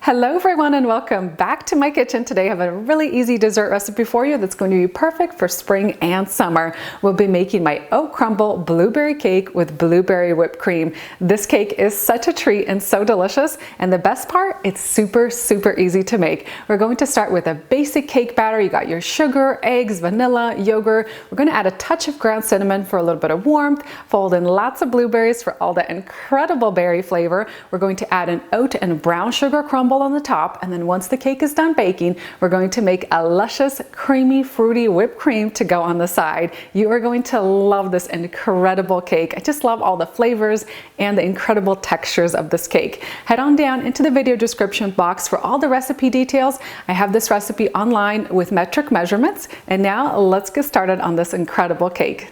Hello everyone and welcome back to my kitchen. Today I have a really easy dessert recipe for you that's going to be perfect for spring and summer. We'll be making my Oat Crumble blueberry cake with blueberry whipped cream. This cake is such a treat and so delicious, and the best part, it's super easy to make. We're going to start with a basic cake batter. You got your sugar, eggs, vanilla, yogurt. We're going to add a touch of ground cinnamon for a little bit of warmth, fold in lots of blueberries for all the incredible berry flavor. We're going to add an oat and brown sugar crumble on the top, and then once the cake is done baking, we're going to make a luscious, creamy, fruity whipped cream to go on the side. You are going to love this incredible cake. I just love all the flavors and the incredible textures of this cake. Head on down into the video description box for all the recipe details. I have this recipe online with metric measurements, and now let's get started on this incredible cake.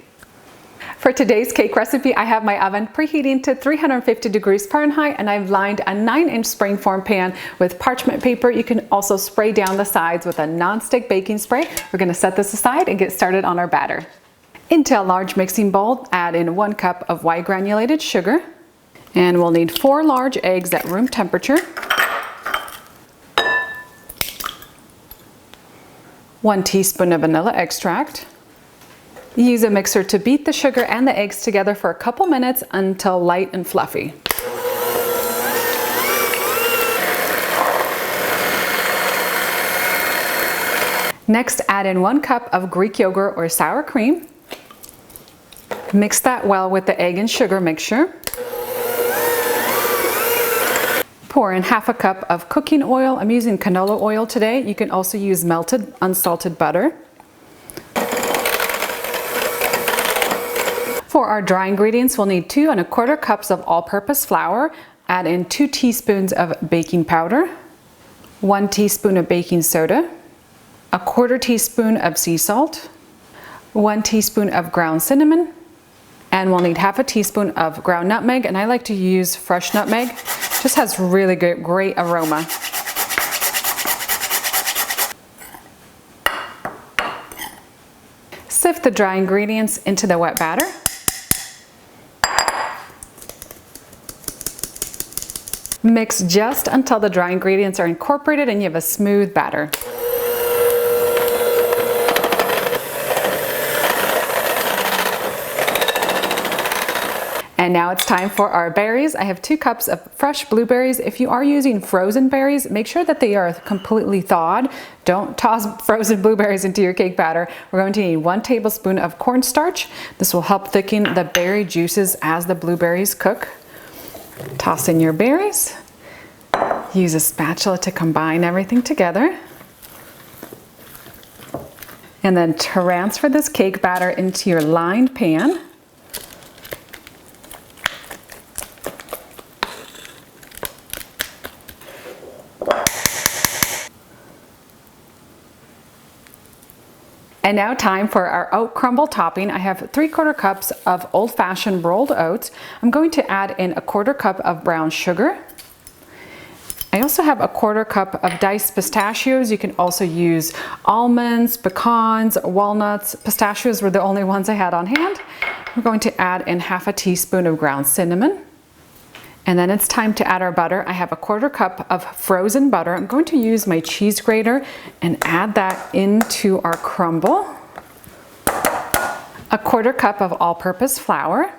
For today's cake recipe, I have my oven preheating to 350 degrees Fahrenheit, and I've lined a 9-inch springform pan with parchment paper. You can also spray down the sides with a non-stick baking spray. We're going to set this aside and get started on our batter. Into a large mixing bowl, add in 1 cup of white granulated sugar, and we'll need 4 large eggs at room temperature, 1 teaspoon of vanilla extract. Use a mixer to beat the sugar and the eggs together for a couple minutes until light and fluffy. Next, add in 1 cup of Greek yogurt or sour cream. Mix that well with the egg and sugar mixture. Pour in half a cup of cooking oil. I'm using canola oil today. You can also use melted unsalted butter. For our dry ingredients, we'll need 2 1/4 cups of all-purpose flour. Add in 2 teaspoons of baking powder, 1 teaspoon of baking soda, 1/4 teaspoon of sea salt, 1 teaspoon of ground cinnamon, and we'll need half a teaspoon of ground nutmeg, and I like to use fresh nutmeg. Just has really good, great aroma. Sift the dry ingredients into the wet batter. Mix just until the dry ingredients are incorporated and you have a smooth batter. And now it's time for our berries. I have 2 cups of fresh blueberries. If you are using frozen berries, make sure that they are completely thawed. Don't toss frozen blueberries into your cake batter. We're going to need 1 tablespoon of cornstarch. This will help thicken the berry juices as the blueberries cook. Toss in your berries. Use a spatula to combine everything together. And then transfer this cake batter into your lined pan. And now time for our oat crumble topping. I have 3/4 cups of old-fashioned rolled oats. I'm going to add in 1/4 cup of brown sugar. I also have 1/4 cup of diced pistachios. You can also use almonds, pecans, walnuts. Pistachios were the only ones I had on hand. We're going to add in half a teaspoon of ground cinnamon. And then it's time to add our butter. I have 1/4 cup of frozen butter. I'm going to use my cheese grater and add that into our crumble. 1/4 cup of all-purpose flour.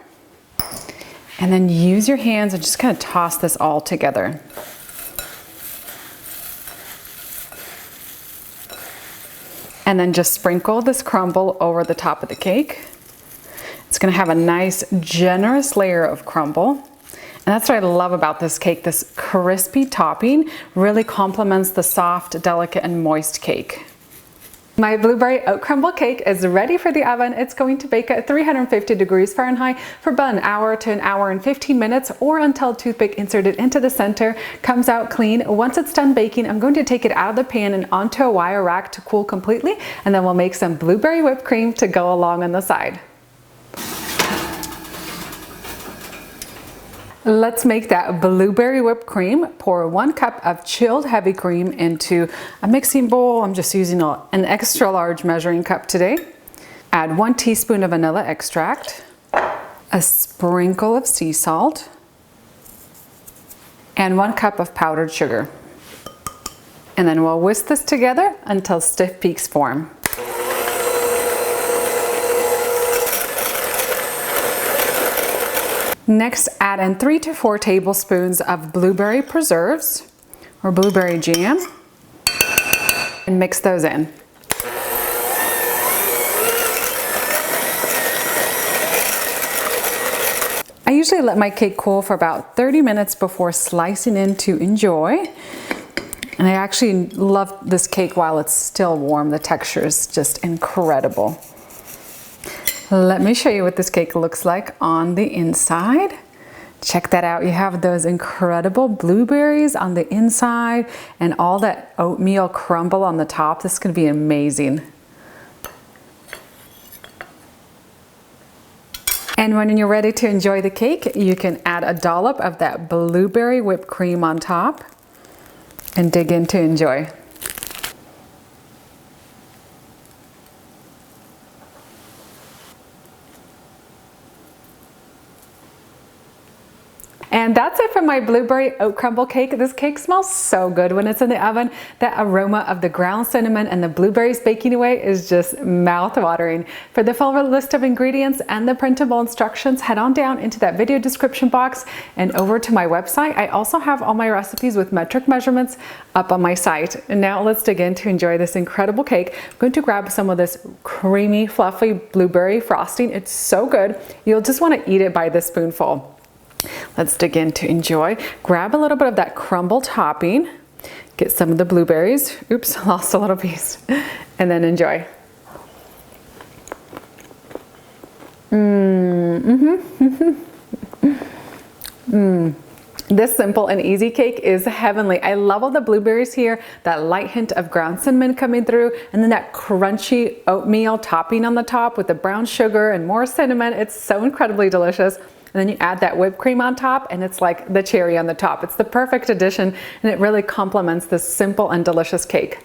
And then use your hands and just kind of toss this all together. And then just sprinkle this crumble over the top of the cake. It's going to have a nice, generous layer of crumble. And that's what I love about this cake. This crispy topping really complements the soft, delicate, and moist cake. My blueberry oat crumble cake is ready for the oven. It's going to bake at 350 degrees Fahrenheit for about 1 hour to 1 hour and 15 minutes, or until toothpick inserted into the center comes out clean. Once it's done baking, I'm going to take it out of the pan and onto a wire rack to cool completely, and then we'll make some blueberry whipped cream to go along on the side. Let's make that blueberry whipped cream. Pour 1 cup of chilled heavy cream into a mixing bowl. I'm just using an extra large measuring cup today. Add 1 teaspoon of vanilla extract, a sprinkle of sea salt, and 1 cup of powdered sugar. And then we'll whisk this together until stiff peaks form. Next, add in 3 to 4 tablespoons of blueberry preserves or blueberry jam and mix those in. I usually let my cake cool for about 30 minutes before slicing in to enjoy. And I actually love this cake while it's still warm. The texture is just incredible. Let me show you what this cake looks like on the inside. Check that out. You have those incredible blueberries on the inside and all that oatmeal crumble on the top. This is going to be amazing. And when you're ready to enjoy the cake, you can add a dollop of that blueberry whipped cream on top and dig in to enjoy. And that's it for my blueberry oat crumble cake. This cake smells so good when it's in the oven. That aroma of the ground cinnamon and the blueberries baking away is just mouth-watering. For the full list of ingredients and the printable instructions, head on down into that video description box and over to my website. I also have all my recipes with metric measurements up on my site. And now let's dig in to enjoy this incredible cake. I'm going to grab some of this creamy, fluffy blueberry frosting. It's so good. You'll just want to eat it by the spoonful. Let's dig in to enjoy. Grab a little bit of that crumble topping. Get some of the blueberries. Oops, lost a little piece. And then enjoy. This simple and easy cake is heavenly. I love all the blueberries here, that light hint of ground cinnamon coming through, and then that crunchy oatmeal topping on the top with the brown sugar and more cinnamon. It's so incredibly delicious. And then you add that whipped cream on top and it's like the cherry on the top. It's the perfect addition and it really complements this simple and delicious cake.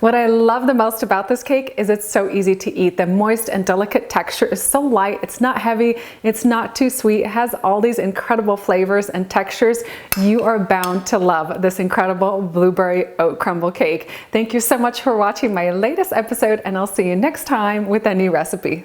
What I love the most about this cake is it's so easy to eat. The moist and delicate texture is so light. It's not heavy. It's not too sweet. It has all these incredible flavors and textures. You are bound to love this incredible blueberry oat crumble cake. Thank you so much for watching my latest episode, and I'll see you next time with a new recipe.